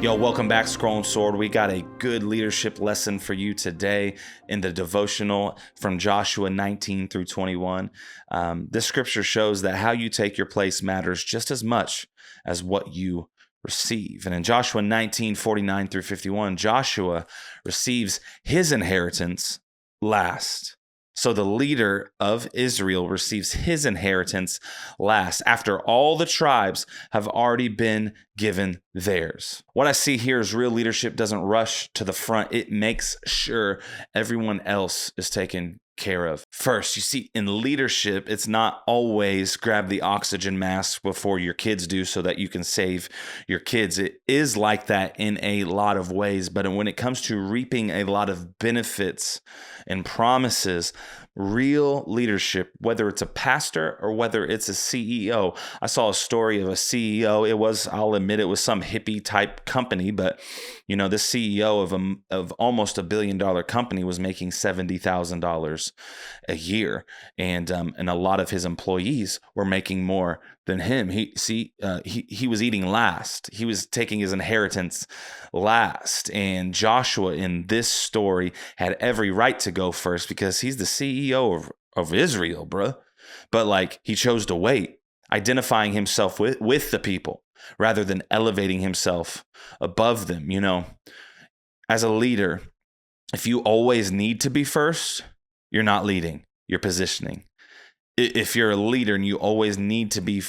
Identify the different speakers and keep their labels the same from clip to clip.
Speaker 1: Yo, welcome back, Scroll and Sword. We got a good leadership lesson for you today in the devotional from Joshua 19 through 21. This scripture shows that how you take your place matters just as much as what you receive. And in Joshua 19, 49 through 51, Joshua receives his inheritance last. So the leader of Israel receives his inheritance last after all the tribes have already been given theirs. What I see here is real leadership doesn't rush to the front. It makes sure everyone else is taken care of first. You see, in leadership, it's not always grab the oxygen mask before your kids do so that you can save your kids. It is like that in a lot of ways, but when it comes to reaping a lot of benefits and promises, real leadership, whether it's a pastor or whether it's a CEO. I saw a story of a CEO. I'll admit it was some hippie type company, but this CEO of almost $1 billion company was making $70,000 a year, and a lot of his employees were making more than him. He was eating last. He was taking his inheritance last. And Joshua in this story had every right to go first because he's the CEO of Israel, bruh. But he chose to wait, identifying himself with the people rather than elevating himself above them. As a leader, if you always need to be first, you're not leading, you're positioning. If you're a leader and you always need to be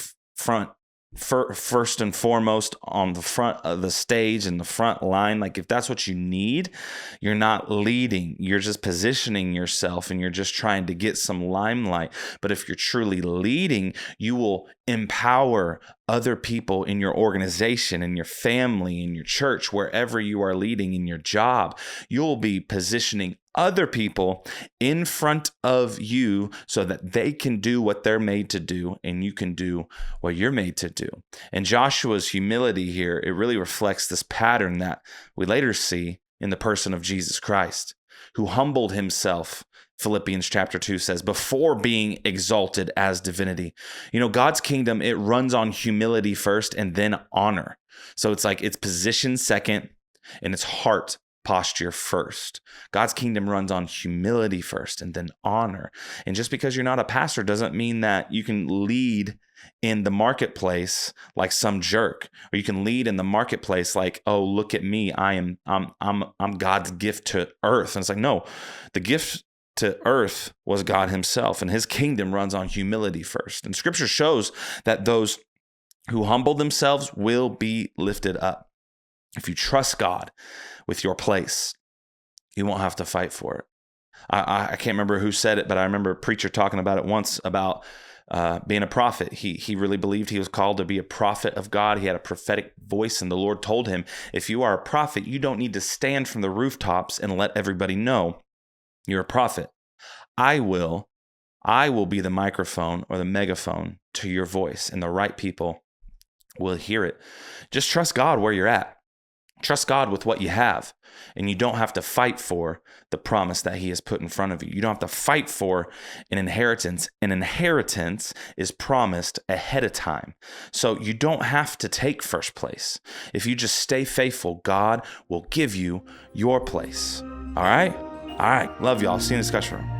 Speaker 1: first and foremost on the front of the stage and the front line, if that's what you need, you're not leading. You're just positioning yourself and you're just trying to get some limelight. But if you're truly leading, you will empower other people in your organization, in your family, in your church, wherever you are leading in your job. You'll be positioning other people in front of you so that they can do what they're made to do and you can do what you're made to do. And Joshua's humility here, it really reflects this pattern that we later see in the person of Jesus Christ, who humbled himself. Philippians chapter 2 says, before being exalted as divinity. God's kingdom, it runs on humility first and then honor. So it's position second and it's heart posture first. God's kingdom runs on humility first and then honor. And just because you're not a pastor doesn't mean that you can lead in the marketplace like some jerk, or you can lead in the marketplace like, oh, look at me, I'm God's gift to earth. And it's no, the gift to earth was God himself, and his kingdom runs on humility first. And scripture shows that those who humble themselves will be lifted up. If you trust God with your place, you won't have to fight for it. I can't remember who said it, but I remember a preacher talking about it once about being a prophet. He really believed he was called to be a prophet of God. He had a prophetic voice, and the Lord told him, if you are a prophet, you don't need to stand from the rooftops and let everybody know you're a prophet. I will be the microphone or the megaphone to your voice, and the right people will hear it. Just trust God where you're at. Trust God with what you have, and you don't have to fight for the promise that he has put in front of you. You don't have to fight for an inheritance. An inheritance is promised ahead of time. So you don't have to take first place. If you just stay faithful, God will give you your place. All right? Love y'all. See you in the discussion room.